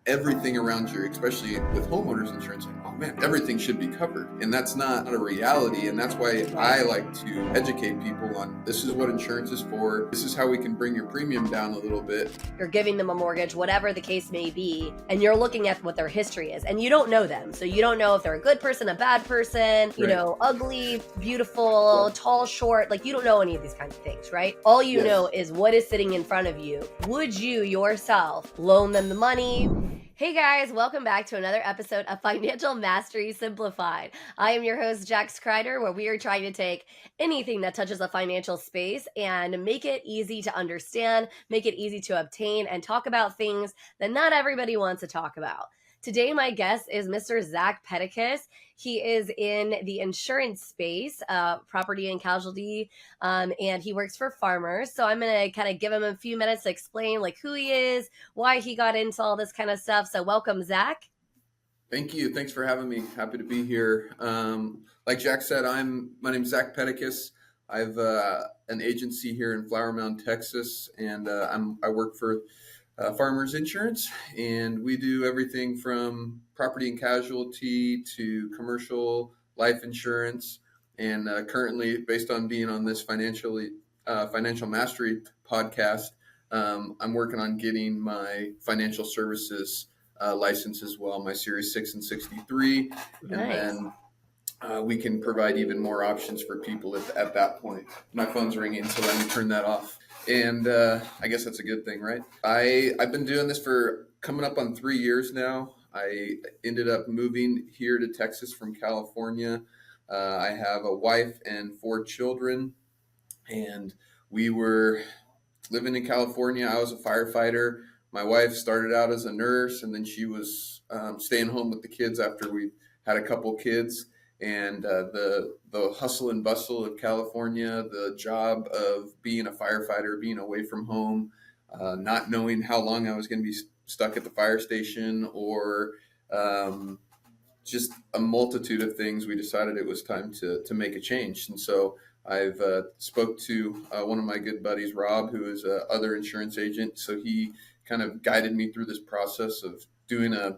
everything around you, especially with homeowners insurance, like, oh man, everything should be covered. And that's not a reality. And that's why I like to educate people on this is what insurance is for. This is how we can bring your premium down a little bit. You're giving them a mortgage, whatever the case may be, and you're looking at what their history is. And you don't know them. So you don't know if they're a good person, a bad person, you know, ugly, beautiful, tall, short. Like, you don't know any of these kinds of things, right? All you know is what is sitting in front of you. Would you yourself loan them the money? Hey guys, welcome back to another episode of Financial Mastery Simplified. I am your host, Jax Crider, where we are trying to take anything that touches the financial space and make it easy to understand, make it easy to obtain, and talk about things that not everybody wants to talk about. Today, my guest is Mr. Zach Petticus. He is in the insurance space, property and casualty, and he works for farmers. So I'm going to kind of give him a few minutes to explain like who he is, why he got into all this kind of stuff. So welcome, Zach. Thank you. Thanks for having me. Happy to be here. Like Jack said, my name's Zach Petticus. I've an agency here in Flower Mound, Texas, and I work for Farmers Insurance, and we do everything from property and casualty to commercial life insurance. And currently, based on being on this financial mastery podcast, I'm working on getting my financial services license as well, my Series 6 and 63. Nice. And then we can provide even more options for people at that point. My phone's ringing, so let me turn that off. And I guess that's a good thing, right? I've been doing this for coming up on 3 years now. I ended up moving here to Texas from California. I have a wife and 4 children, and we were living in California. I was a firefighter. My wife started out as a nurse, and then she was staying home with the kids after we had a couple kids. And the hustle and bustle of California, the job of being a firefighter, being away from home, not knowing how long I was going to be stuck at the fire station, or just a multitude of things, we decided it was time to make a change. And so I've spoke to one of my good buddies, Rob, who is a other insurance agent. So he kind of guided me through this process of doing a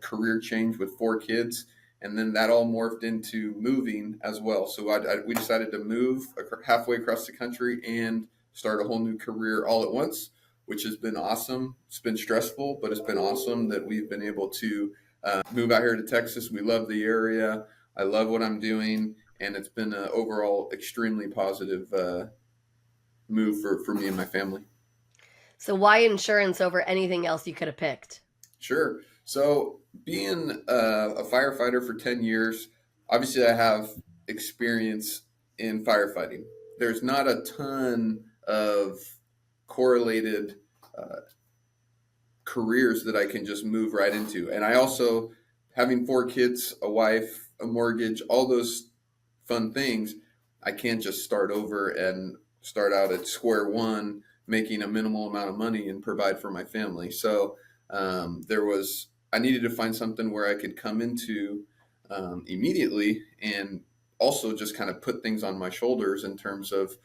career change with 4 kids. And then that all morphed into moving as well. So we decided to move halfway across the country and start a whole new career all at once, which has been awesome. It's been stressful, but it's been awesome that we've been able to move out here to Texas. We love the area. I love what I'm doing. And it's been an overall extremely positive move for me and my family. So why insurance over anything else you could have picked? Sure. So being a firefighter for 10 years, obviously I have experience in firefighting. There's not a ton of correlated careers that I can just move right into. And I also, having 4 kids, a wife, a mortgage, all those fun things, I can't just start over and start out at square one, making a minimal amount of money and provide for my family. So I needed to find something where I could come into immediately and also just kind of put things on my shoulders in terms of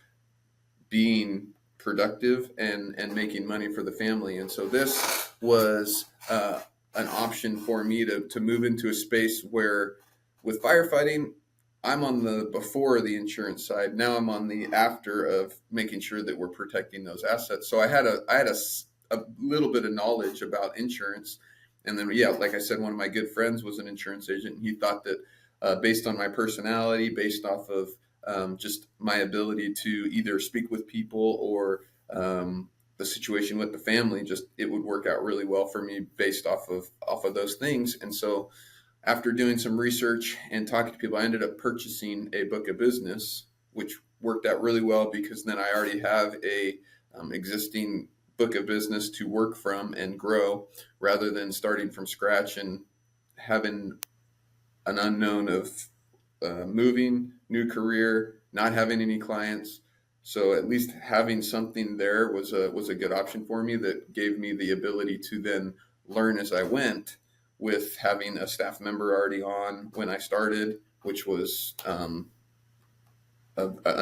being productive and making money for the family. And so this was an option for me to move into a space where with firefighting, I'm on the before the insurance side. Now I'm on the after of making sure that we're protecting those assets. So I had a little bit of knowledge about insurance. And then, like I said, one of my good friends was an insurance agent. And he thought that based on my personality, based off of just my ability to either speak with people or the situation with the family, just it would work out really well for me based off of those things. And so after doing some research and talking to people, I ended up purchasing a book of business, which worked out really well because then I already have a existing book of business to work from and grow rather than starting from scratch and having an unknown of moving, new career, not having any clients. So at least having something there was a good option for me that gave me the ability to then learn as I went, with having a staff member already on when I started, which was an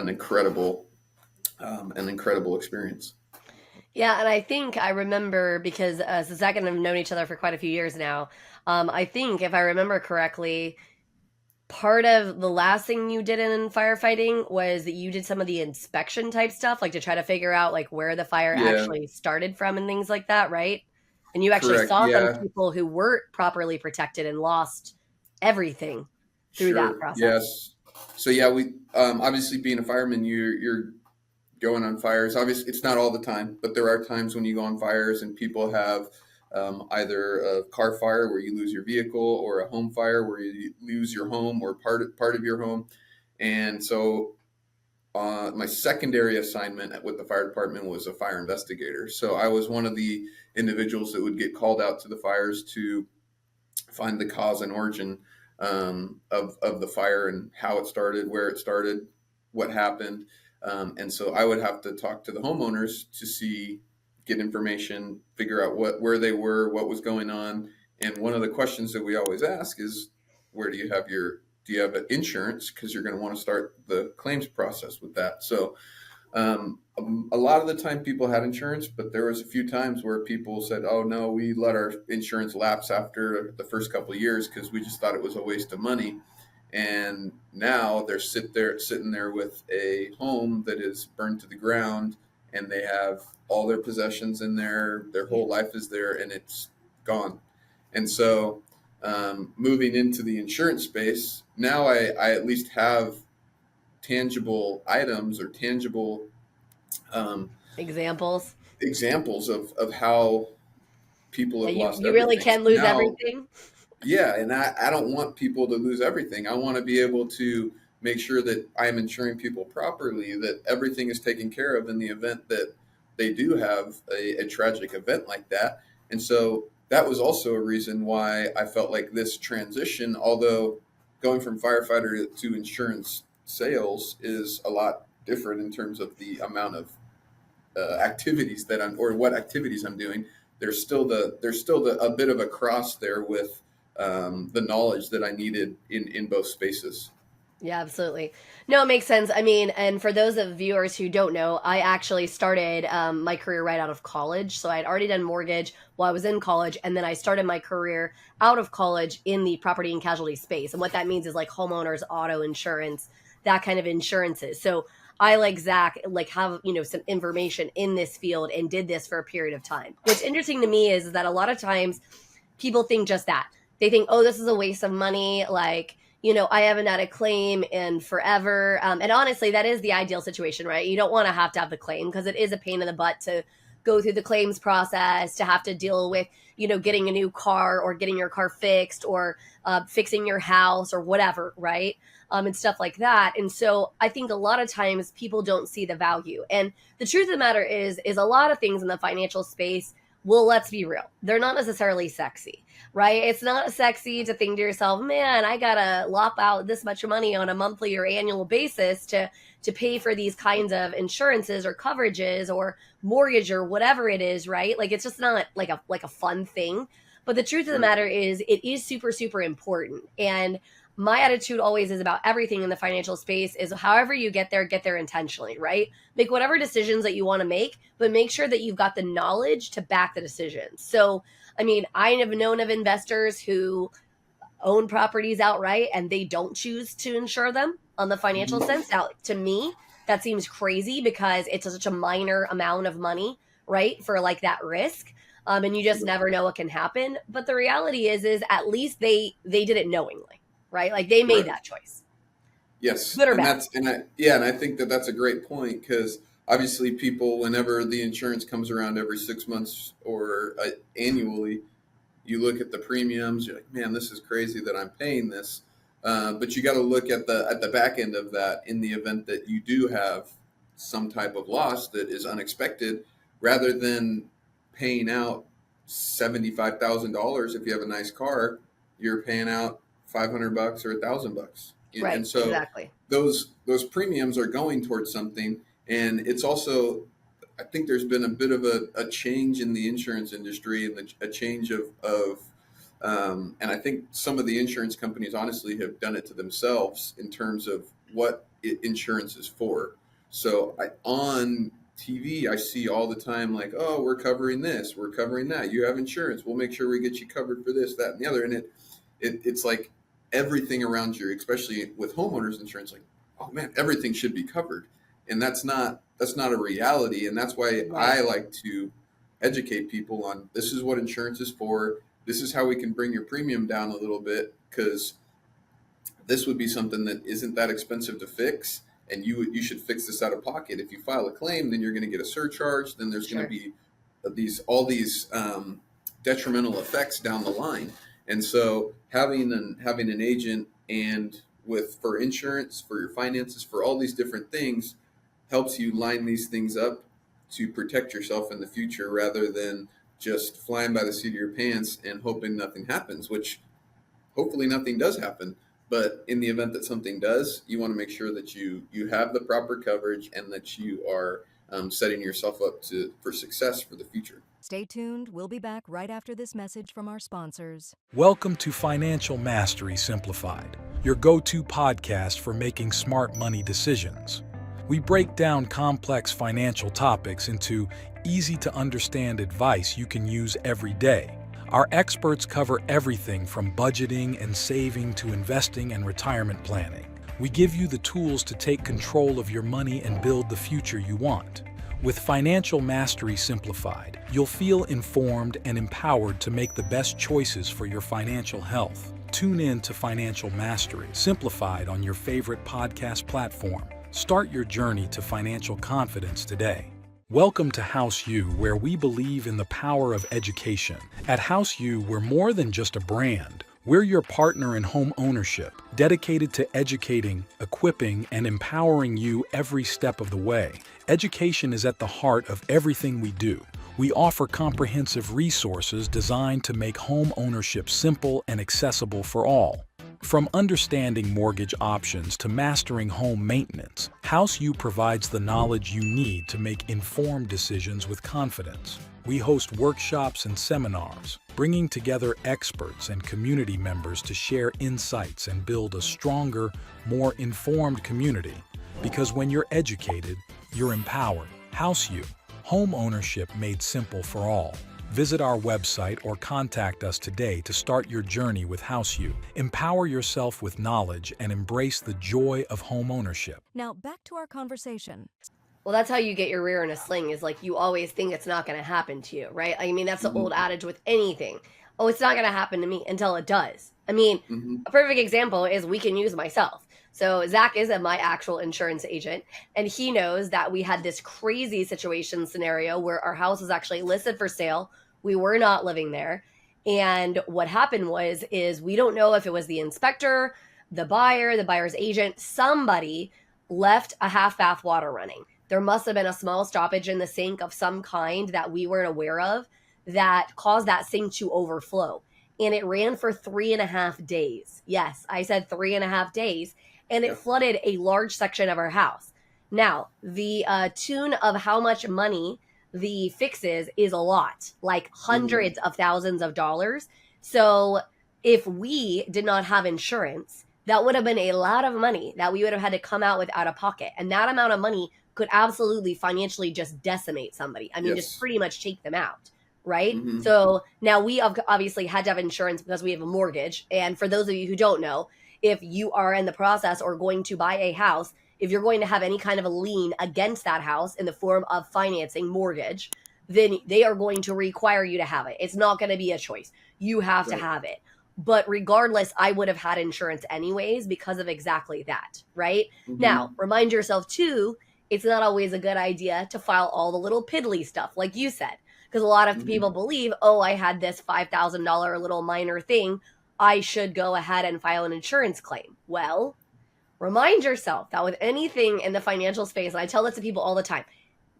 incredible experience. Yeah, and I think I remember because so Zach and I have known each other for quite a few years now. I think if I remember correctly, part of the last thing you did in firefighting was that you did some of the inspection type stuff, like to try to figure out like where the fire Yeah, actually started from and things like that, right? And you actually correct. saw some Yeah, people who weren't properly protected and lost everything through that sure. process. Yes. So yeah, we obviously being a fireman, you're going on fires. Obviously, it's not all the time, but there are times when you go on fires and people have either a car fire where you lose your vehicle, or a home fire where you lose your home or part of your home. And so, my secondary assignment with the fire department was a fire investigator. So I was one of the individuals that would get called out to the fires to find the cause and origin of the fire and how it started, where it started, what happened. And so I would have to talk to the homeowners to see, get information, figure out where they were, what was going on. And one of the questions that we always ask is, where do you have insurance? Because you're going to want to start the claims process with that. So a lot of the time people had insurance, but there was a few times where people said, "Oh no, we let our insurance lapse after the first couple of years because we just thought it was a waste of money." And now they're sitting there with a home that is burned to the ground, and they have all their possessions in there. Their Yeah. whole life is there, and it's gone. And so, moving into the insurance space, now I at least have tangible items or tangible um, Examples. examples of how people Yeah, have you lost you really everything. can lose Now, everything. yeah, and I don't want people to lose everything. I want to be able to make sure that I'm insuring people properly, that everything is taken care of in the event that they do have a tragic event like that. And so that was also a reason why I felt like this transition, although going from firefighter to insurance sales is a lot different in terms of the amount of activities that I'm, or what activities I'm doing, there's still the a bit of a cross there with the knowledge that I needed in both spaces. Yeah, absolutely. No, it makes sense. I mean, and for those of viewers who don't know, I actually started my career right out of college. So I had already done mortgage while I was in college, and then I started my career out of college in the property and casualty space. And what that means is like homeowners, auto insurance, that kind of insurances. So I, like Zach, like have some information in this field and did this for a period of time. What's interesting to me is that a lot of times people think just that. They think, oh, this is a waste of money. Like, I haven't had a claim in forever. And honestly, that is the ideal situation, right? You don't want to have the claim because it is a pain in the butt to go through the claims process, to have to deal with, getting a new car or getting your car fixed or fixing your house or whatever, right? And stuff like that. And so I think a lot of times people don't see the value. And the truth of the matter is a lot of things in the financial space, well, let's be real, they're not necessarily sexy, right? It's not sexy to think to yourself, man, I gotta lop out this much money on a monthly or annual basis to pay for these kinds of insurances or coverages or mortgage or whatever it is, right? Like it's just not like a fun thing. But the truth of the Sure. matter is it is super, super important. And my attitude always is about everything in the financial space is however you get there intentionally, right? Make whatever decisions that you want to make, but make sure that you've got the knowledge to back the decisions. So I mean, I have known of investors who own properties outright and they don't choose to insure them on the financial Mhm. sense. Now, to me, that seems crazy because it's such a minor amount of money, right? For like that risk. And you just Sure. never know what can happen. But the reality is at least they did it knowingly, right? Like they made that Correct. choice, Yes, good or and bad. that's and I yeah, and I think that that's a great point because obviously people, whenever the insurance comes around every 6 months or annually, you look at the premiums, you're like, man, this is crazy that I'm paying this. But you got to look at the back end of that in the event that you do have some type of loss that is unexpected, rather than paying out $75,000 if you have a nice car, you're paying out $500 or $1,000, and Right, so exactly. those premiums are going towards something, and it's also, I think there's been a bit of a change in the insurance industry and a change of and I think some of the insurance companies honestly have done it to themselves in terms of what insurance is for. So on TV, I see all the time, like, oh, we're covering this, we're covering that. You have insurance. We'll make sure we get you covered for this, that, and the other. And it's like everything around you, especially with homeowners insurance, like, oh man, everything should be covered. And that's not a reality. And that's why I like to educate people on this is what insurance is for. This is how we can bring your premium down a little bit, because this would be something that isn't that expensive to fix, and you should fix this out of pocket. If you file a claim, then you're going to get a surcharge. Then there's going to be all these detrimental effects down the line. And so having an agent and for insurance, for your finances, for all these different things, helps you line these things up to protect yourself in the future, rather than just flying by the seat of your pants and hoping nothing happens, which hopefully nothing does happen. But in the event that something does, you want to make sure that you have the proper coverage, and that you are setting yourself up for success for the future. Stay tuned. We'll be back right after this message from our sponsors. Welcome to Financial Mastery Simplified, your go-to podcast for making smart money decisions. We break down complex financial topics into easy-to-understand advice you can use every day. Our experts cover everything from budgeting and saving to investing and retirement planning. We give you the tools to take control of your money and build the future you want. With Financial Mastery Simplified, you'll feel informed and empowered to make the best choices for your financial health. Tune in to Financial Mastery Simplified on your favorite podcast platform. Start your journey to financial confidence today. Welcome to House U, where we believe in the power of education. At House U, we're more than just a brand. We're your partner in home ownership, dedicated to educating, equipping, and empowering you every step of the way. Education is at the heart of everything we do. We offer comprehensive resources designed to make home ownership simple and accessible for all. From understanding mortgage options to mastering home maintenance, House U provides the knowledge you need to make informed decisions with confidence. We host workshops and seminars, bringing together experts and community members to share insights and build a stronger, more informed community. Because when you're educated, you're empowered. House U, home ownership made simple for all. Visit our website or contact us today to start your journey with House U. Empower yourself with knowledge and embrace the joy of home ownership. Now back to our conversation. Well, that's how you get your rear in a sling, is like you always think it's not going to happen to you, right? I mean, that's the old adage with anything. Oh, it's not going to happen to me until it does. I mean, a perfect example is we can use myself. So Zach isn't my actual insurance agent, and he knows that we had this crazy situation scenario where our house was actually listed for sale. We were not living there. And what happened is we don't know if it was the inspector, the buyer, the buyer's agent, somebody left a half bath water running. There must have been a small stoppage in the sink of some kind that we weren't aware of that caused that sink to overflow. And it ran for 3.5 days. Yes, I said 3.5 days. And it flooded a large section of our house. Now, the tune of how much money the fix is a lot, like hundreds of thousands of dollars. So if we did not have insurance, that would have been a lot of money that we would have had to come out with out of pocket. And that amount of money could absolutely financially just decimate somebody. I mean, just pretty much take them out. Right? So now we obviously had to have insurance because we have a mortgage. And for those of you who don't know, if you are in the process or going to buy a house, if you're going to have any kind of a lien against that house in the form of financing mortgage, then they are going to require you to have it. It's not going to be a choice. You have to have it. But regardless, I would have had insurance anyways because of exactly that, right? Now, remind yourself too, it's not always a good idea to file all the little piddly stuff like you said. Because a lot of people believe, oh, I had this $5,000 little minor thing, I should go ahead and file an insurance claim. Well, remind yourself that with anything in the financial space, and I tell this to people all the time,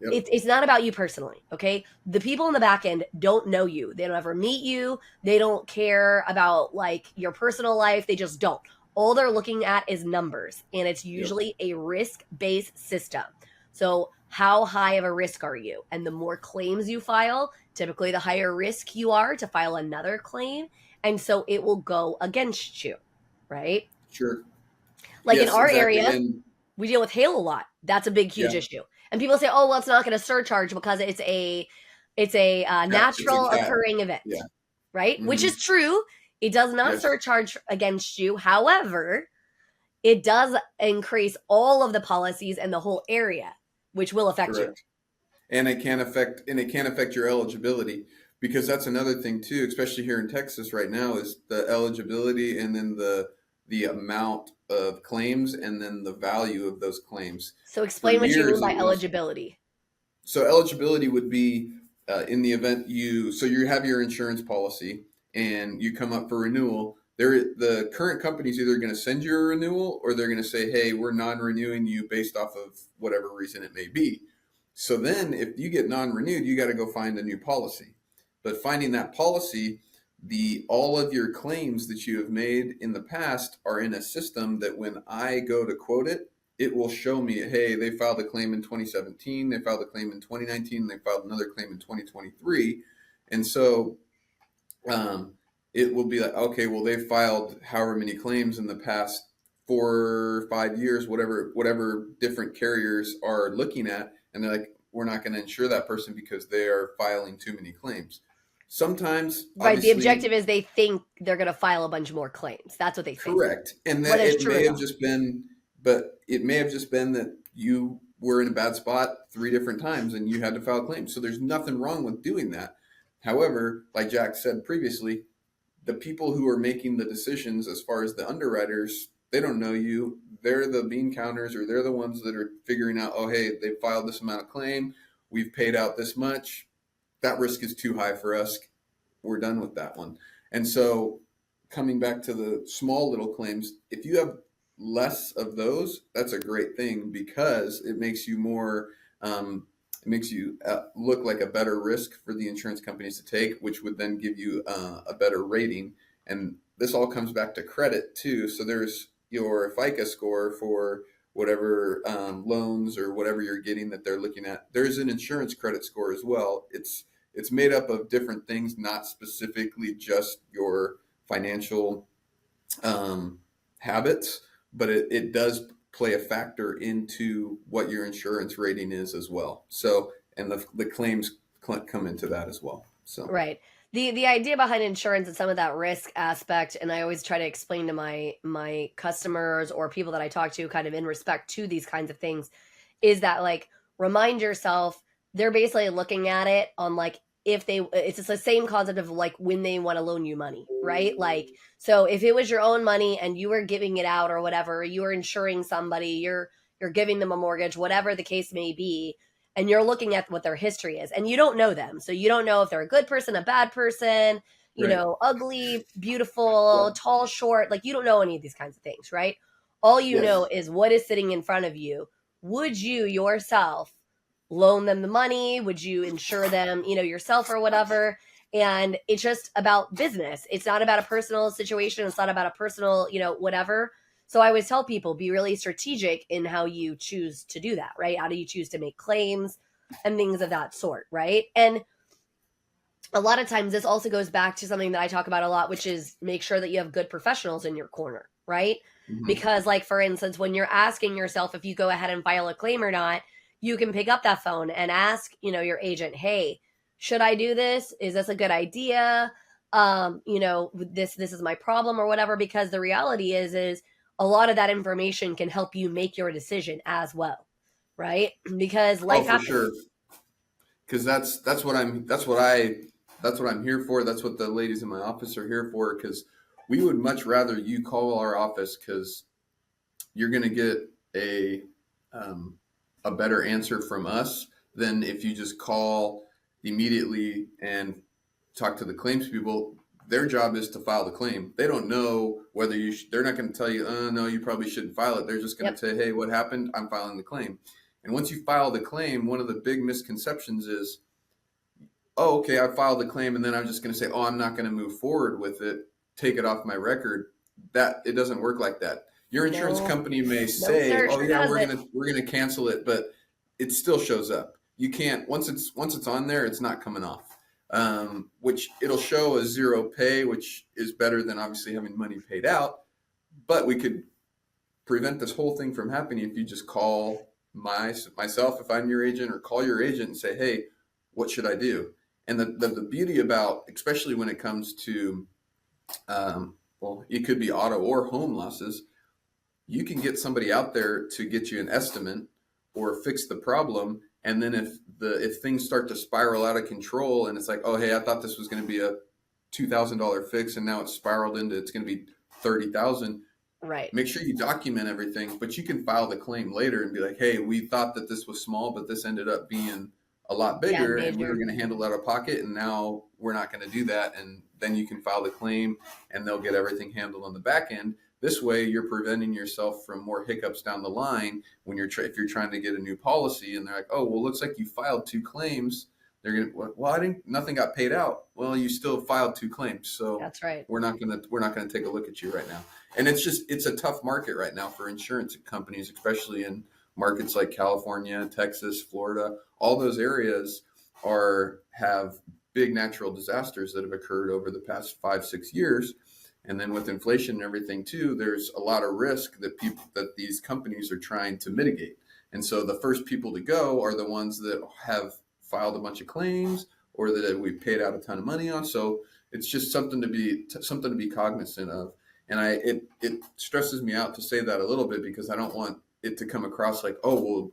it's not about you personally, okay? The people in the back end don't know you. They don't ever meet you. They don't care about like your personal life. They just don't. All they're looking at is numbers, and it's usually a risk-based system. So how high of a risk are you? And the more claims you file, typically the higher risk you are to file another claim. And so it will go against you, right? Sure. Like in our area, we deal with hail a lot. That's a big, huge issue. And people say, oh, well, it's not going to surcharge because it's a natural cat. occurring event, Yeah. right? Which is true. It does not Yes. surcharge against you. However, it does increase all of the policies and the whole area, which will affect you. Correct. And it can affect your eligibility, because that's another thing too, especially here in Texas right now, is the eligibility, and then the amount of claims, and then the value of those claims. So explain what you mean years by it was- eligibility. So eligibility would be in the event you have your insurance policy and you come up for renewal. The current company's either going to send you a renewal, or they're going to say, hey, we're non-renewing you based off of whatever reason it may be. So then if you get non-renewed, you got to go find a new policy. But finding that policy, all of your claims that you have made in the past are in a system that when I go to quote it, it will show me, hey, they filed a claim in 2017, they filed a claim in 2019, they filed another claim in 2023. And so it will be like, okay, well, they filed however many claims in the past 4 or 5 years, whatever different carriers are looking at. And they're like, we're not going to insure that person because they are filing too many claims. Sometimes, right, the objective is they think they're going to file a bunch more claims. That's what they think. Correct. And that it may have just been that you were in a bad spot 3 different times and you had to file claims. So there's nothing wrong with doing that. However, like Jack said previously, the people who are making the decisions as far as the underwriters, they don't know you. They're the bean counters, or they're the ones that are figuring out, oh, hey, they filed this amount of claim. We've paid out this much. That risk is too high for us. We're done with that one. And so coming back to the small little claims, if you have less of those, that's a great thing, because it makes you more, look like a better risk for the insurance companies to take, which would then give you a better rating. And this all comes back to credit too. So there's your FICO score for whatever loans or whatever you're getting that they're looking at. There's an insurance credit score as well. It's made up of different things, not specifically just your financial habits, but it does play a factor into what your insurance rating is as well. So, and the claims come into that as well. So, right. The idea behind insurance and some of that risk aspect, and I always try to explain to my customers or people that I talk to kind of in respect to these kinds of things, is that like, remind yourself, they're basically looking at it on like, it's just the same concept of like when they want to loan you money, right? Like, so if it was your own money and you were giving it out or whatever, you were insuring somebody, you're giving them a mortgage, whatever the case may be, and you're looking at what their history is, and you don't know them. So you don't know if they're a good person, a bad person, you know, ugly, beautiful, tall, short, like you don't know any of these kinds of things, right? All you know is what is sitting in front of you. Would you yourself loan them the money? Would you insure them, yourself or whatever? And it's just about business. It's not about a personal situation. It's not about a personal, whatever. So I always tell people, be really strategic in how you choose to do that, right? How do you choose to make claims and things of that sort, right? And a lot of times this also goes back to something that I talk about a lot, which is make sure that you have good professionals in your corner, right? Mm-hmm. Because like, for instance, when you're asking yourself if you go ahead and file a claim or not, you can pick up that phone and ask, your agent, hey, should I do this? Is this a good idea? This is my problem or whatever, because the reality is a lot of that information can help you make your decision as well. Right. Because life happens. Sure. Cause that's what I'm here for. That's what the ladies in my office are here for. Cause we would much rather you call our office, cause you're going to get a better answer from us than if you just call immediately and talk to the claims people. Their job is to file the claim. They don't know whether they're not going to tell you, no, you probably shouldn't file it. They're just going to say, hey, what happened? I'm filing the claim. And once you file the claim, one of the big misconceptions is, oh, okay, I filed the claim, and then I'm just going to say, oh, I'm not going to move forward with it, take it off my record. That it doesn't work like that. Your insurance company may say, oh yeah, we're gonna cancel it, but it still shows up. You can't, once it's on there, it's not coming off. Which it'll show a zero pay, which is better than obviously having money paid out. But we could prevent this whole thing from happening if you just call myself if I'm your agent, or call your agent and say, hey, what should I do? And the beauty about, especially when it comes to, well, it could be auto or home losses, you can get somebody out there to get you an estimate or fix the problem. And then if things start to spiral out of control and it's like, oh, hey, I thought this was going to be a $2,000 fix and now it's spiraled into it's going to be $30,000. Right. Make sure you document everything, but you can file the claim later and be like, hey, we thought that this was small, but this ended up being a lot bigger, and we were going to handle it out of pocket, and now we're not going to do that. And then you can file the claim and they'll get everything handled on the back end. This way, you're preventing yourself from more hiccups down the line when if you're trying to get a new policy and they're like, oh, well, looks like you filed 2 claims. They're going to, well, nothing got paid out. Well, you still filed 2 claims. So that's right. We're not going to take a look at you right now. And it's a tough market right now for insurance companies, especially in markets like California, Texas, Florida. All those areas have big natural disasters that have occurred over the past 5-6 years. And then with inflation and everything too, there's a lot of risk that these companies are trying to mitigate. And so the first people to go are the ones that have filed a bunch of claims or that we paid out a ton of money on. So it's just something to be cognizant of. And it stresses me out to say that a little bit, because I don't want it to come across like, oh, well,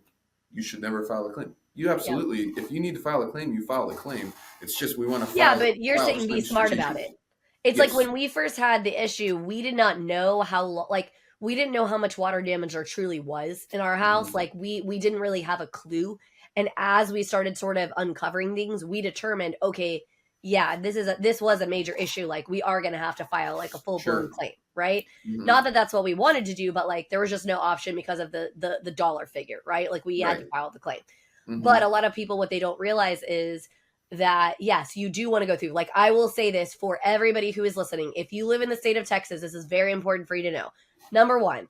you should never file a claim. You absolutely, if you need to file a claim, you file a claim. It's just we want to file. Yeah, but you're saying be smart about it. It's Yes. like when we first had the issue, we did not know we didn't know how much water damage there truly was in our house. Mhm. Like we didn't really have a clue. And as we started sort of uncovering things, we determined, okay, yeah, this was a major issue. Like we are going to have to file like a full blown Sure. claim, right? Mhm. Not that that's what we wanted to do, but like there was just no option because of the dollar figure, right? Like we had to Right. file the claim. Mhm. But a lot of people, what they don't realize is that, yes, you do want to go through. Like, I will say this for everybody who is listening. If you live in the state of Texas, this is very important for you to know. Number one,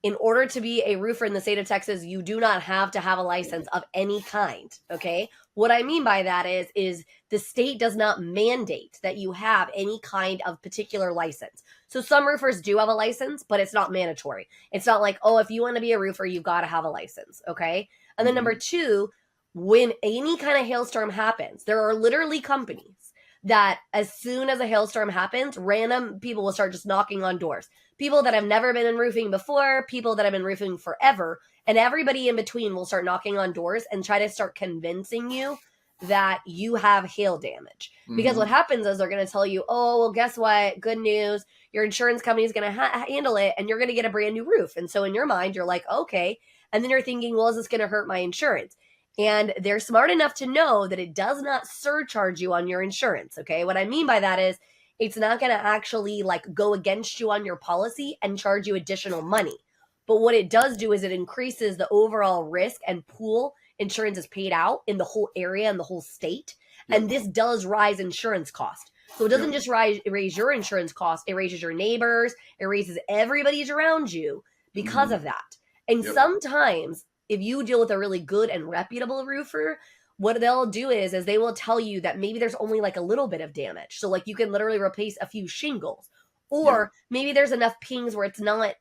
in order to be a roofer in the state of Texas, you do not have to have a license of any kind, okay? What I mean by that is the state does not mandate that you have any kind of particular license. So some roofers do have a license, but it's not mandatory. It's not like, oh, if you want to be a roofer, you've got to have a license, okay? And then number two, when any kind of hailstorm happens, there are literally companies that as soon as a hailstorm happens, random people will start just knocking on doors. People that have never been in roofing before, people that have been roofing forever, and everybody in between will start knocking on doors and try to start convincing you that you have hail damage. Because what happens is they're going to tell you, oh, well, guess what? Good news. Your insurance company is going to handle it and you're going to get a brand new roof. And so in your mind, you're like, okay. And then you're thinking, well, is this going to hurt my insurance? And they're smart enough to know that it does not surcharge you on your insurance, okay? What I mean by that is it's not going to actually like go against you on your policy and charge you additional money. But what it does do is it increases the overall risk and pool insurance is paid out in the whole area and the whole state. Yep. And this does rise insurance cost. So it doesn't just raise your insurance cost, it raises your neighbors, it raises everybody's around you because of that. And sometimes if you deal with a really good and reputable roofer, what they'll do is they will tell you that maybe there's only like a little bit of damage. So like you can literally replace a few shingles, or maybe there's enough pings where it's not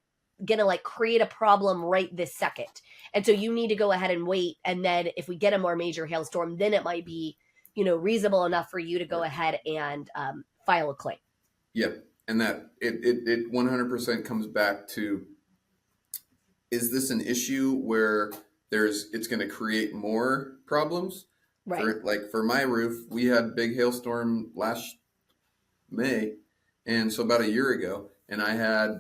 going to like create a problem right this second. And so you need to go ahead and wait. And then if we get a more major hailstorm, then it might be, reasonable enough for you to go ahead and file a claim. Yep. And that it 100% comes back to, is this an issue where it's going to create more problems? Right. For my roof, we had big hailstorm last May. And so about a year ago, and I had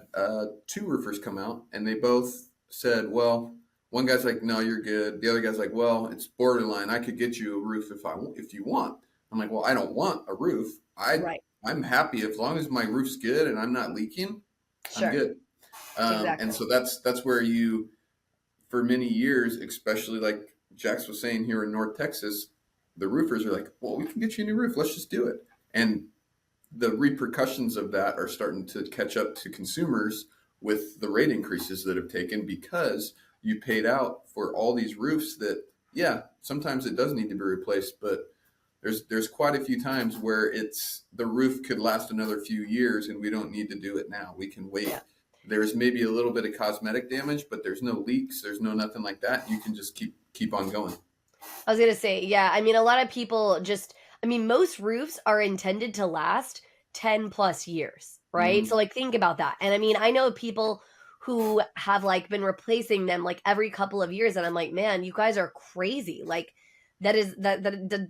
2 roofers come out and they both said, well, one guy's like, no, you're good. The other guy's like, well, it's borderline. I could get you a roof if you want. I'm like, well, I don't want a roof. I'm happy as long as my roof's good and I'm not leaking. Sure. I'm good. Exactly. And so that's where for many years, especially like Jax was saying here in North Texas, the roofers are like, well, we can get you a new roof. Let's just do it. And the repercussions of that are starting to catch up to consumers with the rate increases that have taken, because you paid out for all these roofs that, sometimes it does need to be replaced, but there's quite a few times where the roof could last another few years and we don't need to do it now. We can wait there's maybe a little bit of cosmetic damage, but there's no leaks, there's no nothing like that. You can just keep on going. I was going to say, yeah, I mean, a lot of people just, I mean, most roofs are intended to last 10 plus years, right? Mhm. So like think about that. And I mean, I know people who have like been replacing them like every couple of years and I'm like, man, you guys are crazy. Like that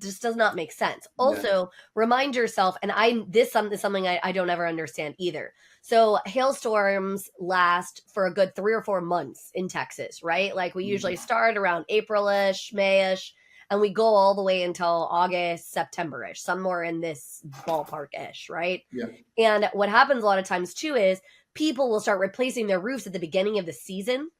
just does not make sense. Yeah. Also, remind yourself, and this is something I don't ever understand either. So hailstorms last for a good 3 or 4 months in Texas, right? Like we usually start around April-ish, May-ish, and we go all the way until August, September-ish, somewhere in this ballpark-ish, right? Yeah. And what happens a lot of times too is people will start replacing their roofs at the beginning of the season.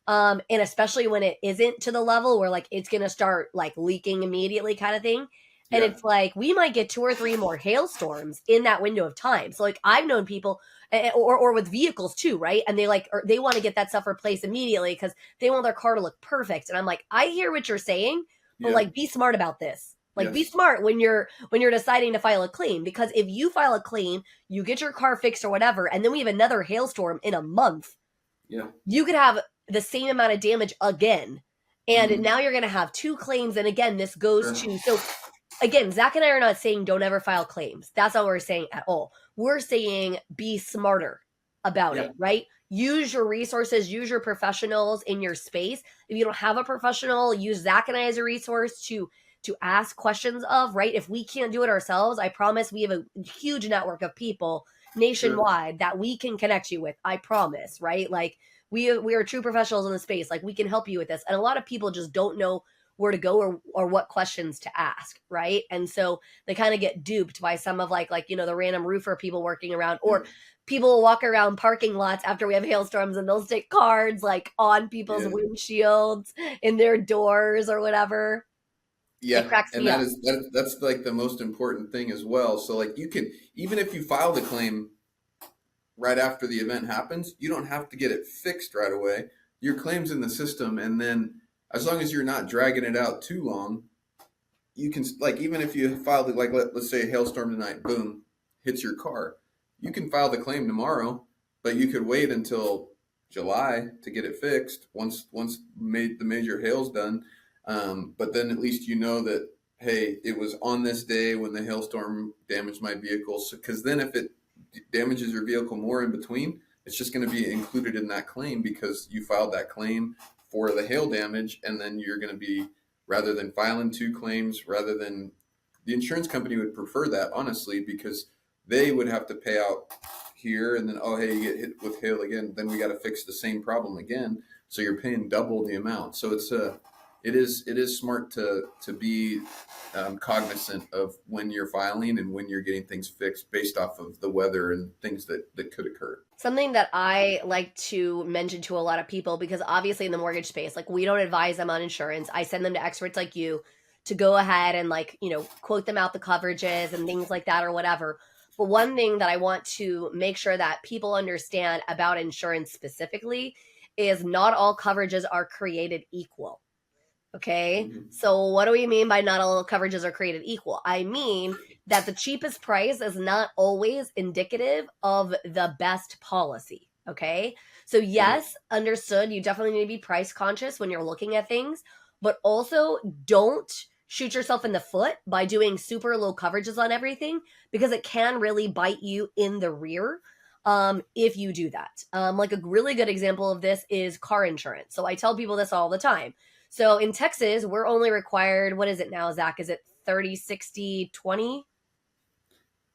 And especially when it isn't to the level where like it's gonna start like leaking immediately kind of thing. And Yeah. it's like we might get 2 or 3 more hailstorms in that window of time. So like I've known people or with vehicles too, right? And they like or they want to get that stuff replaced immediately because they want their car to look perfect. And I'm like, I hear what you're saying, but Yeah. like be smart about this. Like be Yes. smart when you're deciding to file a claim, because if you file a claim, you get your car fixed or whatever, and then we have another hailstorm in a month, Yeah. you could have the same amount of damage again. And Mhm. now you're going to have 2 claims. And again, this goes Sure. to, so again, Zach and I are not saying don't ever file claims. That's not what we're saying at all. We're saying be smarter about Yeah. it, right? Use your resources, use your professionals in your space. If you don't have a professional, use Zach and I as a resource to ask questions of, right? If we can't do it ourselves, I promise we have a huge network of people nationwide that we can connect you with. I promise, right? Like we are true professionals in the space. Like we can help you with this. And a lot of people just don't know where to go or what questions to ask, right? And so they kind of get duped by some of like the random roofer people working around, or people will walk around parking lots after we have hailstorms and they'll stick cards like on people's Yeah. windshields, in their doors or whatever. Yeah, It cracks and me up. that's like the most important thing as well. So like you can, even if you file the claim right after the event happens, you don't have to get it fixed right away. Your claim's in the system, and then as long as you're not dragging it out too long, you can, like, even if you filed it, like let's say a hailstorm tonight, boom, hits your car, you can file the claim tomorrow, but you could wait until July to get it fixed once the major hail's done. But then at least you know that, hey, it was on this day when the hailstorm damaged my vehicle. Because then if it damages your vehicle more in between, it's just going to be included in that claim because you filed that claim for the hail damage. And then you're going to be, rather than filing 2 claims, rather than, the insurance company would prefer that, honestly, because they would have to pay out here, and then, oh, hey, you get hit with hail again, then we got to fix the same problem again. So you're paying double the amount. So it is smart to be cognizant of when you're filing and when you're getting things fixed based off of the weather and things that could occur. Something that I like to mention to a lot of people, because obviously in the mortgage space, like we don't advise them on insurance. I send them to experts like you to go ahead and quote them out the coverages and things like that or whatever. But one thing that I want to make sure that people understand about insurance specifically is not all coverages are created equal. Okay. Mm-hmm. So what do we mean by not all coverages are created equal? I mean that the cheapest price is not always indicative of the best policy. Okay. So yes, understood. You definitely need to be price conscious when you're looking at things, but also don't shoot yourself in the foot by doing super low coverages on everything, because it can really bite you in the rear if you do that. Like a really good example of this is car insurance. So I tell people this all the time. So in Texas, we're only required, what is it now, Zach? Is it 30, 60, 20?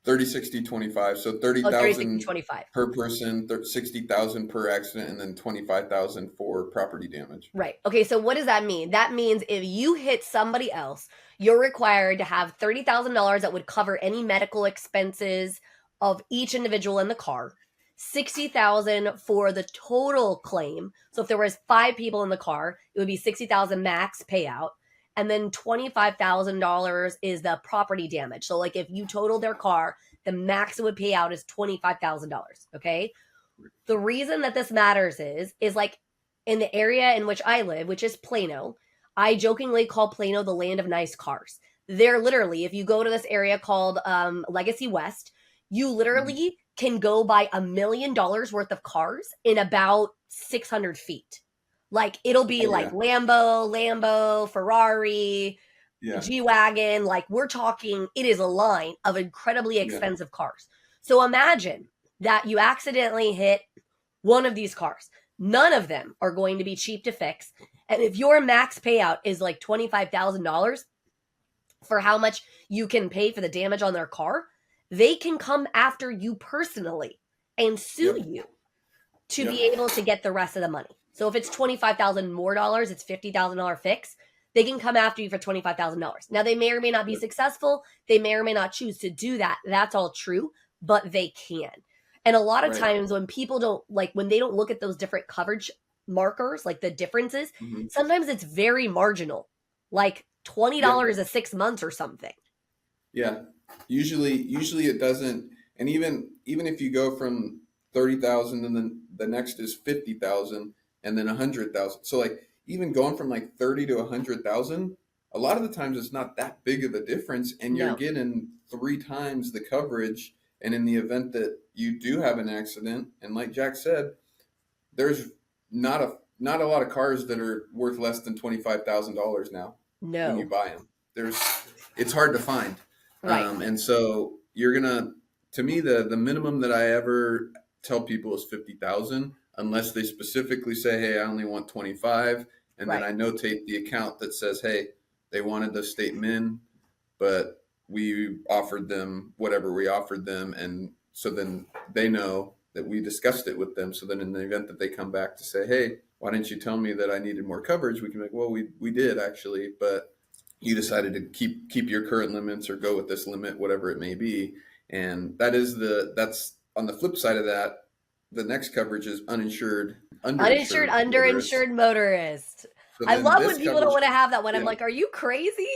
30, 60, 25. So 30, 60, 30,000 25. per person, 60,000 per accident, and then 25,000 for property damage. Right. Okay, so what does that mean? That means if you hit somebody else, you're required to have $30,000 that would cover any medical expenses of each individual in the car. 60,000 for the total claim. So if there was 5 people in the car, it would be 60,000 max payout. And then $25,000 is the property damage. So like if you total their car, the max it would pay out is $25,000. Okay. The reason that this matters is like in the area in which I live, which is Plano, I jokingly call Plano the land of nice cars. They're literally, if you go to this area called Legacy West, you literally can go buy $1 million worth of cars in about 600 feet. Like it'll be like Lambo, Ferrari, G-Wagon. Like we're talking, it is a line of incredibly expensive cars. So imagine that you accidentally hit one of these cars. None of them are going to be cheap to fix. And if your max payout is like $25,000 for how much you can pay for the damage on their car, they can come after you personally and sue you to be able to get the rest of the money. So if it's $25,000 more dollars, it's $50,000 fix. They can come after you for $25,000. Now they may or may not be successful. They may or may not choose to do that. That's all true, but they can. And a lot of times when people don't when they don't look at those different coverage markers, like the differences, sometimes it's very marginal, like $20 a 6 months or something. Yeah. Usually it doesn't. And even if you go from 30,000 and then the next is 50,000 and then 100,000. So like even going from like 30 to 100,000, a lot of the times it's not that big of a difference, and you're getting 3 times the coverage. And in the event that you do have an accident, and like Jack said, there's not a lot of cars that are worth less than $25,000 now. No. When you buy them, it's hard to find. Right. And so to me, the minimum that I ever tell people is 50,000, unless they specifically say, hey, I only want 25. And then I notate the account that says, hey, they wanted the state min, but we offered them whatever we offered them. And so then they know that we discussed it with them. So then in the event that they come back to say, hey, why didn't you tell me that I needed more coverage? We can be like, well, we did actually, but you decided to keep your current limits or go with this limit, whatever it may be. And that's on the flip side of that. The next coverage is uninsured, underinsured motorist. So I love when people don't want to have that one. I'm like, are you crazy?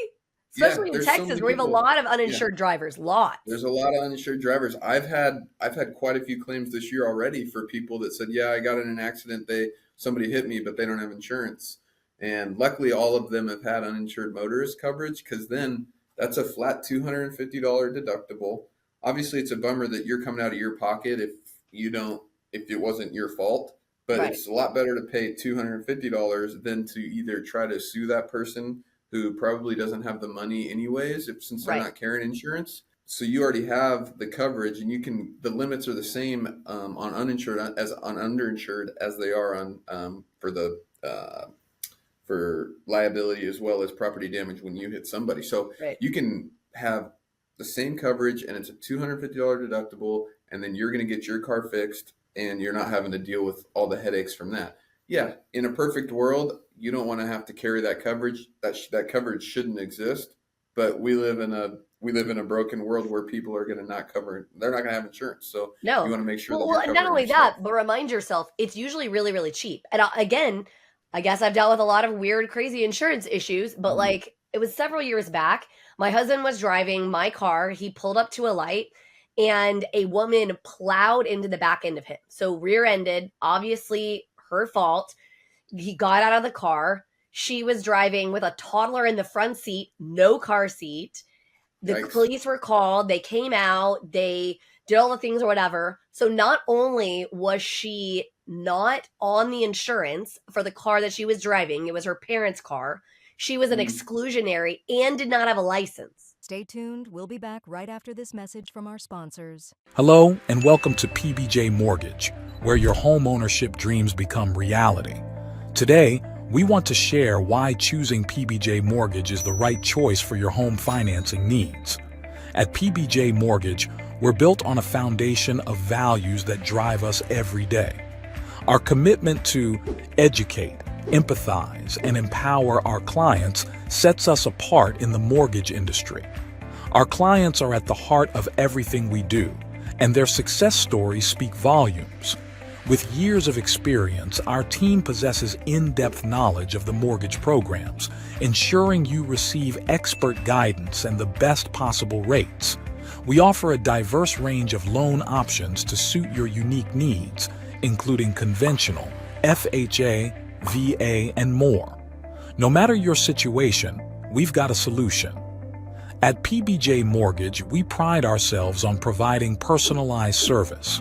Especially in Texas, where we have a lot of uninsured drivers. There's a lot of uninsured drivers. I've had quite a few claims this year already for people that said, yeah, I got in an accident. Somebody hit me, but they don't have insurance. And luckily, all of them have had uninsured motorist coverage, because then that's a flat $250 deductible. Obviously, it's a bummer that you're coming out of your pocket if it wasn't your fault. But it's a lot better to pay $250 than to either try to sue that person who probably doesn't have the money anyways, since they're not carrying insurance. So you already have the coverage, and the limits are the same on uninsured as on underinsured as they are on for liability as well as property damage when you hit somebody. So you can have the same coverage, and it's a $250 deductible, and then you're going to get your car fixed, and you're not having to deal with all the headaches from that. Yeah, in a perfect world, you don't want to have to carry that coverage. That coverage shouldn't exist. But we live in a broken world where people are going to not cover. They're not going to have insurance. So you want to make sure. Well, not only that, but remind yourself, it's usually really, really cheap. And again, I guess I've dealt with a lot of weird, crazy insurance issues. But like it was several years back, my husband was driving my car. He pulled up to a light, and a woman plowed into the back end of him. So rear-ended, obviously her fault. He got out of the car. She was driving with a toddler in the front seat, no car seat. The police were called. They came out. They did all the things or whatever. So not only was she not on the insurance for the car that she was driving, it was her parents' car. She was an exclusionary and did not have a license. Stay tuned. We'll be back right after this message from our sponsors. Hello, and welcome to PBJ Mortgage, where your home ownership dreams become reality. Today, we want to share why choosing PBJ Mortgage is the right choice for your home financing needs. At PBJ Mortgage, we're built on a foundation of values that drive us every day. Our commitment to educate, empathize, and empower our clients sets us apart in the mortgage industry. Our clients are at the heart of everything we do, and their success stories speak volumes. With years of experience, our team possesses in-depth knowledge of the mortgage programs, ensuring you receive expert guidance and the best possible rates. We offer a diverse range of loan options to suit your unique needs, including conventional, FHA, VA, and more. No matter your situation, we've got a solution. At PBJ Mortgage, we pride ourselves on providing personalized service.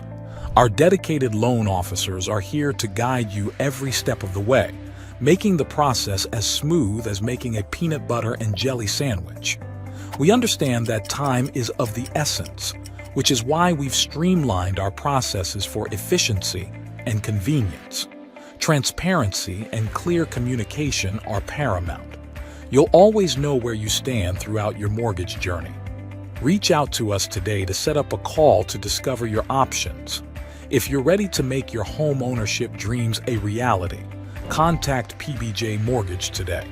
Our dedicated loan officers are here to guide you every step of the way, making the process as smooth as making a peanut butter and jelly sandwich. We understand that time is of the essence, which is why we've streamlined our processes for efficiency and convenience. Transparency and clear communication are paramount. You'll always know where you stand throughout your mortgage journey. Reach out to us today to set up a call to discover your options. If you're ready to make your home ownership dreams a reality, contact PBJ Mortgage today.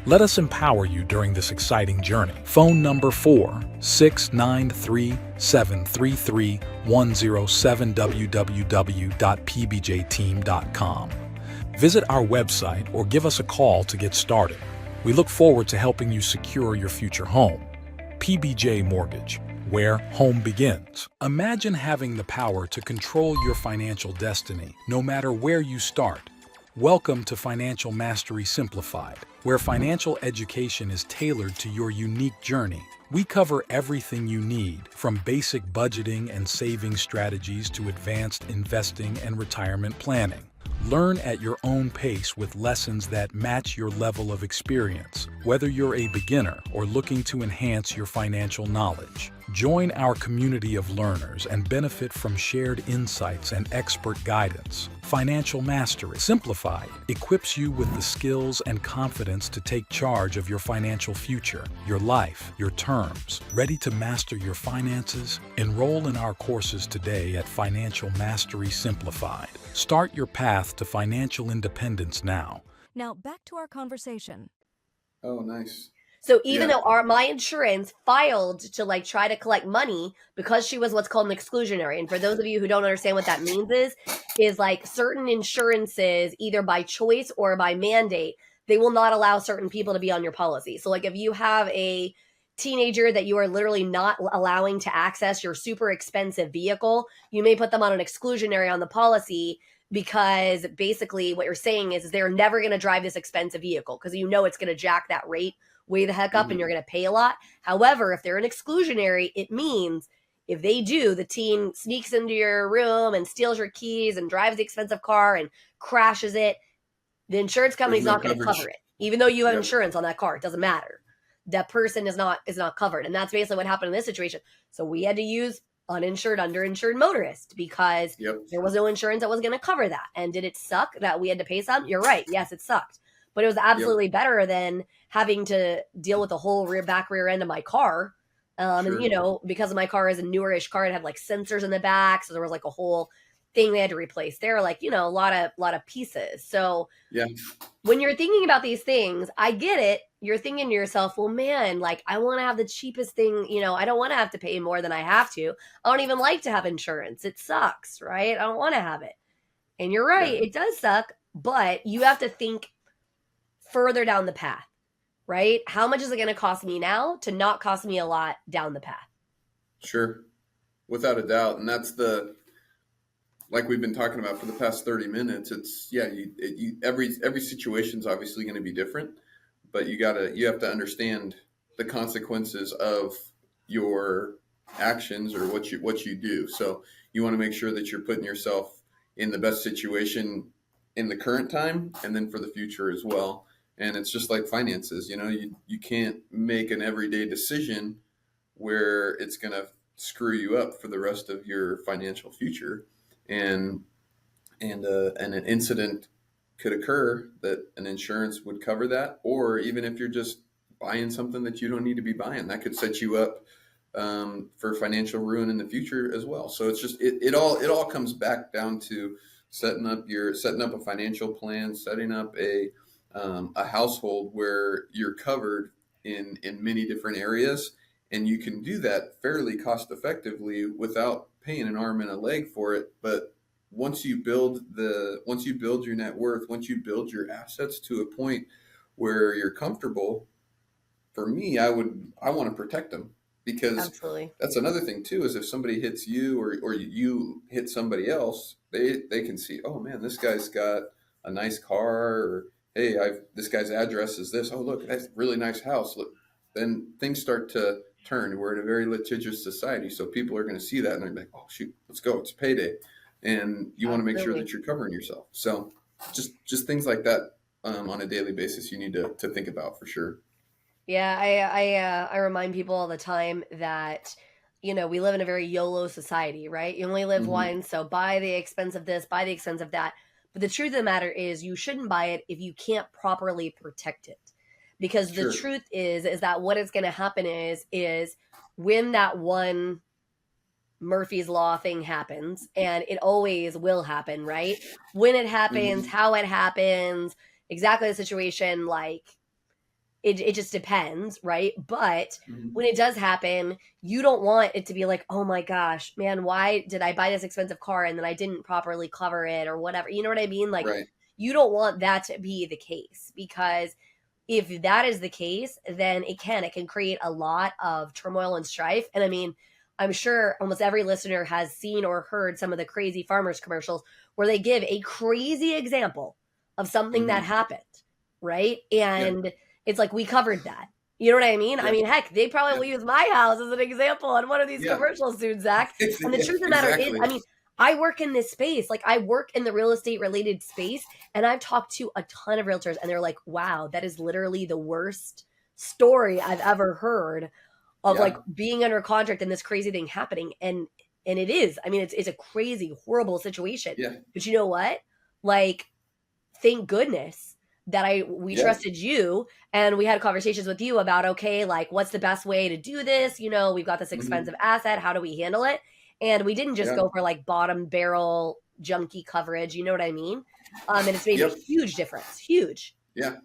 Let us empower you during this exciting journey. Phone number 4-693-733-107 www.pbjteam.com. Visit our website or give us a call to get started. We look forward to helping you secure your future home. PBJ Mortgage, where home begins. Imagine having the power to control your financial destiny, no matter where you start. Welcome to Financial Mastery Simplified, where financial education is tailored to your unique journey. We cover everything you need, from basic budgeting and saving strategies to advanced investing and retirement planning. Learn at your own pace with lessons that match your level of experience, whether you're a beginner or looking to enhance your financial knowledge. Join our community of learners and benefit from shared insights and expert guidance. Financial Mastery Simplified equips you with the skills and confidence to take charge of your financial future, your life, your terms. Ready to master your finances? Enroll in our courses today at Financial Mastery Simplified. Start your path to financial independence now. Now back to our conversation. Oh, nice. So even Yeah. though my insurance filed to like try to collect money because she was what's called an exclusionary. And for those of you who don't understand what that means is like certain insurances, either by choice or by mandate, they will not allow certain people to be on your policy. So like if you have a teenager that you are literally not allowing to access your super expensive vehicle, you may put them on an exclusionary on the policy, because basically what you're saying is they're never going to drive this expensive vehicle because you know it's going to jack that rate way the heck up and you're going to pay a lot. However, if they're an exclusionary, it means if they do, the teen sneaks into your room and steals your keys and drives the expensive car and crashes it, the insurance company's There's no not going to coverage. cover it. Even though you have Yep. insurance on that car, it doesn't matter. That person is not covered. And that's basically what happened in this situation. So we had to use uninsured, underinsured motorist because Yep. there was no insurance that was going to cover that. And did it suck that we had to pay some? You're right. Yes, it sucked. But it was absolutely better than having to deal with the whole back rear end of my car. Sure. And, you know, because my car is a newer-ish car, it had like sensors in the back. So there was like a whole thing they had to replace there, like, you know, a lot of pieces. So Yeah. when you're thinking about these things, I get it. You're thinking to yourself, well, man, like I want to have the cheapest thing. You know, I don't want to have to pay more than I have to. I don't even like to have insurance. It sucks, right? I don't want to have it. And you're right. Yeah. It does suck, but you have to think further down the path, right? How much is it going to cost me now to not cost me a lot down the path? Sure. Without a doubt. And that's like we've been talking about for the past 30 minutes, it's every situation's obviously going to be different, but you have to understand the consequences of your actions or what you do. So you want to make sure that you're putting yourself in the best situation in the current time and then for the future as well. And it's just like finances, you know, you can't make an everyday decision where it's going to screw you up for the rest of your financial future. And an incident could occur that an insurance would cover that, or even if you're just buying something that you don't need to be buying, that could set you up for financial ruin in the future as well. So it's just it all comes back down to setting up a financial plan, setting up a household where you're covered in many different areas, and you can do that fairly cost effectively without paying an arm and a leg for it. But once you build your net worth, once you build your assets to a point where you're comfortable, for me, I want to protect them, because Absolutely. that's another thing too, is if somebody hits you or you hit somebody else, they can see, oh man, this guy's got a nice car, or hey, this guy's address is this. Oh, look, that's a really nice house. Look, then things start to turn. We're in a very litigious society, so people are going to see that and they're like, "Oh shoot, let's go! It's payday," and you want to make sure Absolutely. that you're covering yourself. So just things like that on a daily basis, you need to think about for sure. Yeah, I remind people all the time that we live in a very YOLO society, right? You only live Hmm. once, so buy the expense of this, buy the expense of that. But the truth of the matter is, you shouldn't buy it if you can't properly protect it, because the Sure. truth is that what is going to happen is when that one Murphy's Law thing happens, and it always will happen, right? When it happens, Hmm. how it happens, exactly the situation, like it just depends, right? But Hmm. when it does happen, you don't want it to be like, oh my gosh, man, why did I buy this expensive car and then I didn't properly cover it or whatever? You know what I mean? Like, Right. you don't want that to be the case, because if that is the case, then it can create a lot of turmoil and strife. And I mean, I'm sure almost every listener has seen or heard some of the crazy farmers commercials where they give a crazy example of something that Hmm. happened, right? Yeah. And it's like, we covered that. You know what I mean? I Yeah. mean, heck, they probably Yeah. will use my house as an example on one of these Yeah. commercials soon, Zach. And the Yeah. truth of the matter is, Exactly. I mean, I work in this space. Like, I work in the real estate related space, and I've talked to a ton of realtors, and they're like, wow, that is literally the worst story I've ever heard of, like, Yeah. being under contract and this crazy thing happening. And it is. I mean, it's a crazy, horrible situation. Yeah. But you know what? Like, thank goodness that we Yeah. trusted you, and we had conversations with you about, okay, like, what's the best way to do this? We've got this Hmm. expensive asset. How do we handle it? And we didn't just Yeah. go for like bottom barrel junky coverage. You know what I mean? And it's made a Yep. huge difference. Huge. Yeah. I Yeah. mean,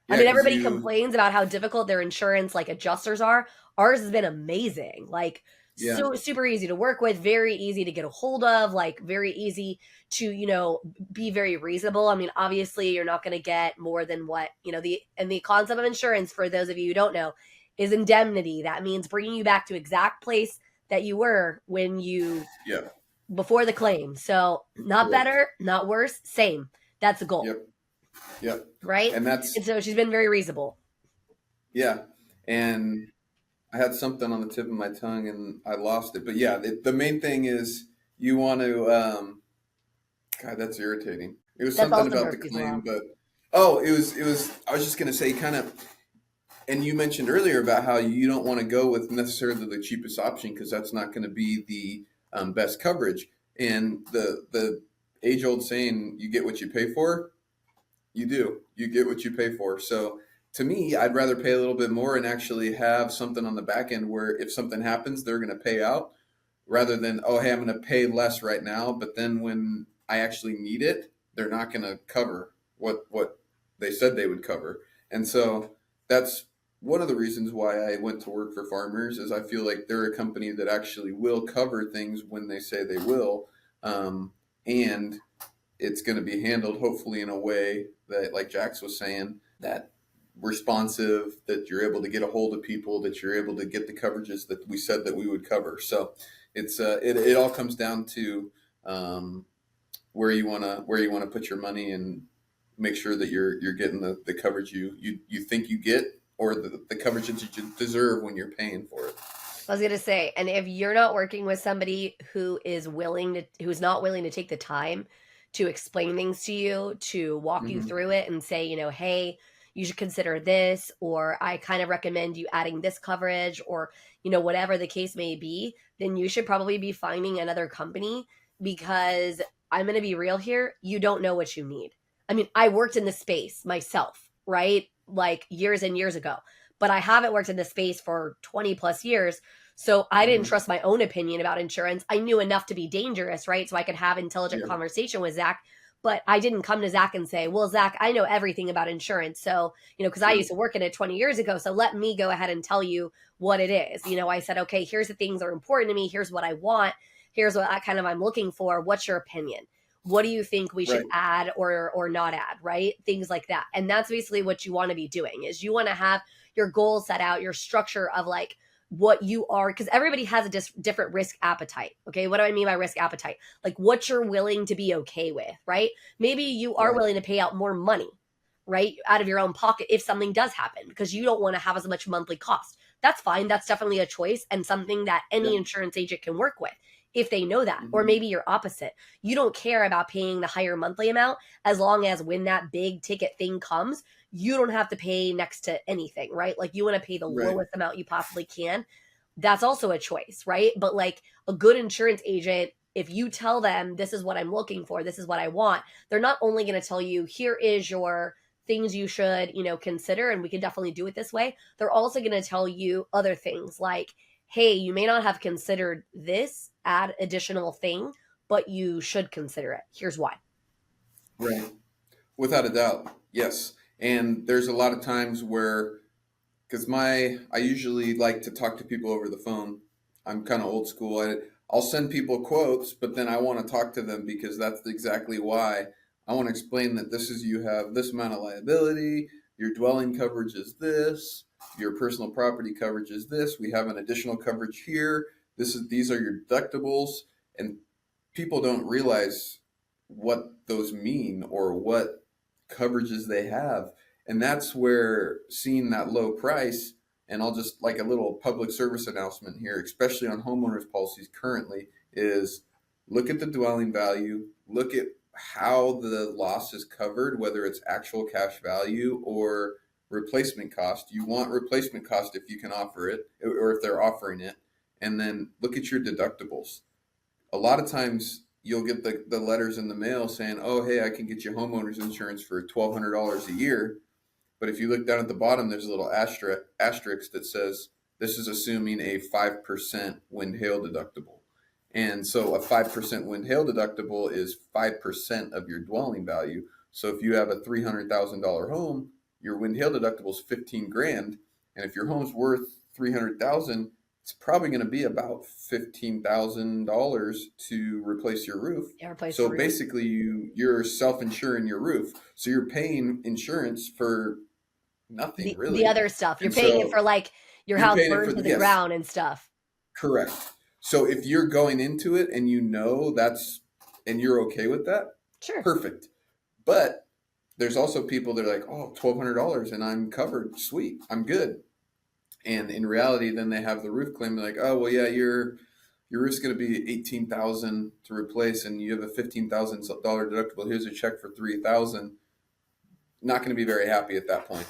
Because everybody you. complains about how difficult their insurance like adjusters are. Ours has been amazing. Like, Yeah. so super easy to work with, very easy to get a hold of, like very easy to, be very reasonable. I mean, obviously you're not going to get more than what, the concept of insurance, for those of you who don't know, is indemnity. That means bringing you back to exact place that you were when you Yeah. before the claim. So, not Correct. better, not worse, same. That's the goal, Yep. Yep. right? And that's And so she's been very reasonable. yeah. And I had something on the tip of my tongue and I lost it. But yeah, the main thing is you want to. God, that's irritating. It was That's something also about the Murphy's Law. claim, but oh, it was. I was just gonna say, kind of. And you mentioned earlier about how you don't want to go with necessarily the cheapest option because that's not going to be the best coverage. And the age old saying, "You get what you pay for." You do. You get what you pay for. So to me, I'd rather pay a little bit more and actually have something on the back end where if something happens, they're going to pay out rather than, oh, hey, I'm going to pay less right now. But then when I actually need it, they're not going to cover what they said they would cover. And so that's one of the reasons why I went to work for Farmers is I feel like they're a company that actually will cover things when they say they will. And it's going to be handled hopefully in a way that, like Jax was saying, that responsive, that you're able to get a hold of people, that you're able to get the coverages that we said that we would cover. So it all comes down to where you wanna put your money and make sure that you're getting the coverage you think you get or the coverage that you deserve when you're paying for it. I was gonna say, and if you're not working with somebody who's not willing to take the time to explain things to you, to walk you Hmm. through it and say, hey, you should consider this, or I kind of recommend you adding this coverage, or, whatever the case may be, then you should probably be finding another company, because I'm gonna be real here, you don't know what you need. I mean, I worked in this space myself, right? Like years and years ago, but I haven't worked in this space for 20 plus years. So I didn't Hmm. trust my own opinion about insurance. I knew enough to be dangerous, right? So I could have intelligent Yeah. conversation with Zach. But I didn't come to Zach and say, well, Zach, I know everything about insurance. So, because I Sure. used to work in it 20 years ago. So let me go ahead and tell you what it is. I said, okay, here's the things that are important to me. Here's what I want. Here's what I'm looking for. What's your opinion? What do you think we should Right. add or not add, right? Things like that. And that's basically what you want to be doing, is you want to have your goals set out, your structure of like what you are, because everybody has a different risk appetite. Okay. What do I mean by risk appetite? Like what you're willing to be okay with, right? Maybe you are Right. willing to pay out more money, right? Out of your own pocket if something does happen, because you don't want to have as much monthly cost. That's fine. That's definitely a choice and something that any insurance agent can work with if they know that. Or maybe you're opposite. You don't care about paying the higher monthly amount as long as when that big ticket thing comes, you don't have to pay next to anything, right? Like you want to pay the lowest amount you possibly can. That's also a choice, right? But like a good insurance agent, if you tell them this is what I'm looking for, this is what I want, they're not only going to tell you here is your things you should, consider, and we can definitely do it this way. They're also going to tell you other things like, hey, you may not have considered this add additional thing, but you should consider it. Here's why. Right. Without a doubt. Yes. And there's a lot of times where, because I usually like to talk to people over the phone. I'm kind of old school. I'll send people quotes, but then I want to talk to them because that's exactly why. I want to explain that you have this amount of liability, your dwelling coverage is this, your personal property coverage is this, we have an additional coverage here, these are your deductibles, and people don't realize what those mean or what coverages they have. And that's where seeing that low price, and I'll just like a little public service announcement here, especially on homeowners policies currently, is look at the dwelling value, look at how the loss is covered, whether it's actual cash value or replacement cost. You want replacement cost if you can offer it or if they're offering it. And then look at your deductibles. A lot of times you'll get the letters in the mail saying, oh, hey, I can get you homeowners insurance for $1,200 a year. But if you look down at the bottom, there's a little asterisk that says this is assuming a 5% wind hail deductible. And so a 5% wind hail deductible is 5% of your dwelling value. So if you have a $300,000 home, your wind hail deductible is $15,000. And if your home's worth $300,000, it's probably going to be about $15,000 to replace your roof. So basically you're self-insuring your roof. So you're paying insurance for nothing, really. The other stuff. You're paying it for like your house burned to the ground and stuff. Correct. So if you're going into it and and you're okay with that, sure, perfect. But there's also people that are like, oh, $1,200 and I'm covered. Sweet, I'm good. And in reality, then they have the roof claim. They're like, oh, well, yeah, your roof's going to be $18,000 to replace, and you have a $15,000 deductible. Here's a check for $3,000. Not going to be very happy at that point.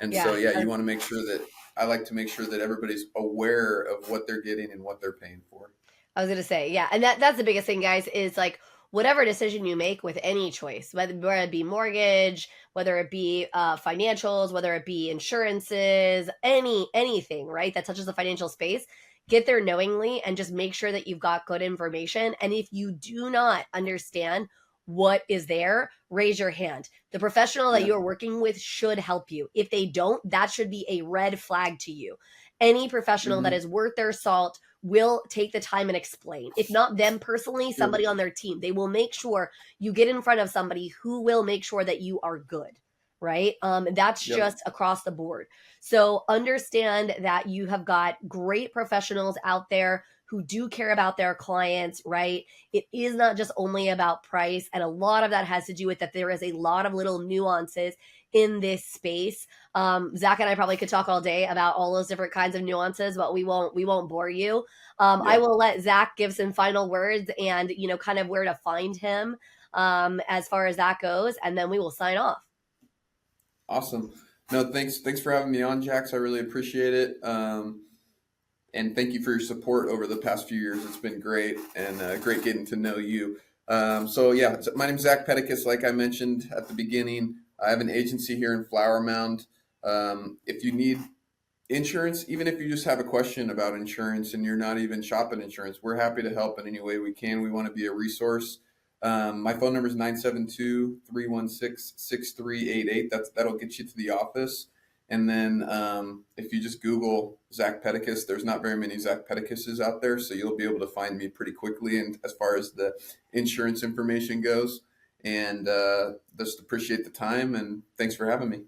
And you want to make sure that. I like to make sure that everybody's aware of what they're getting and what they're paying for. I was going to say, yeah. And that's the biggest thing, guys, is like whatever decision you make with any choice, whether it be mortgage, whether it be financials, whether it be insurances, anything, right, that touches the financial space, get there knowingly and just make sure that you've got good information. And if you do not understand what is there, raise your hand. The professional that you're working with should help you. If they don't, that should be a red flag to you. Any professional that is worth their salt will take the time and explain. If not them personally, somebody on their team. They will make sure you get in front of somebody who will make sure that you are good, right? That's just across the board. So understand that you have got great professionals out there who do care about their clients, right? It is not just only about price. And a lot of that has to do with that there is a lot of little nuances in this space. Zach and I probably could talk all day about all those different kinds of nuances, but we won't bore you. I will let Zach give some final words and, kind of where to find him as far as that goes. And then we will sign off. Awesome. No, thanks for having me on, Jax. I really appreciate it. And thank you for your support over the past few years. It's been great and great getting to know you. My name is Zach Petticus. Like I mentioned at the beginning, I have an agency here in Flower Mound. If you need insurance, even if you just have a question about insurance and you're not even shopping insurance, we're happy to help in any way we can. We want to be a resource. My phone number is 972-316-6388. That'll get you to the office. And then if you just Google Zach Petticus, there's not very many Zach Petticuses out there, so you'll be able to find me pretty quickly. And as far as the insurance information goes, and just appreciate the time and thanks for having me.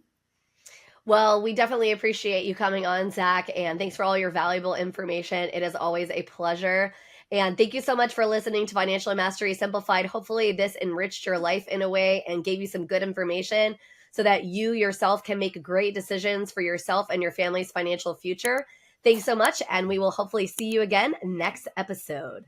Well, we definitely appreciate you coming on, Zach, and thanks for all your valuable information. It is always a pleasure. And thank you so much for listening to Financial Mastery Simplified. Hopefully this enriched your life in a way and gave you some good information so that you yourself can make great decisions for yourself and your family's financial future. Thanks so much, and we will hopefully see you again next episode.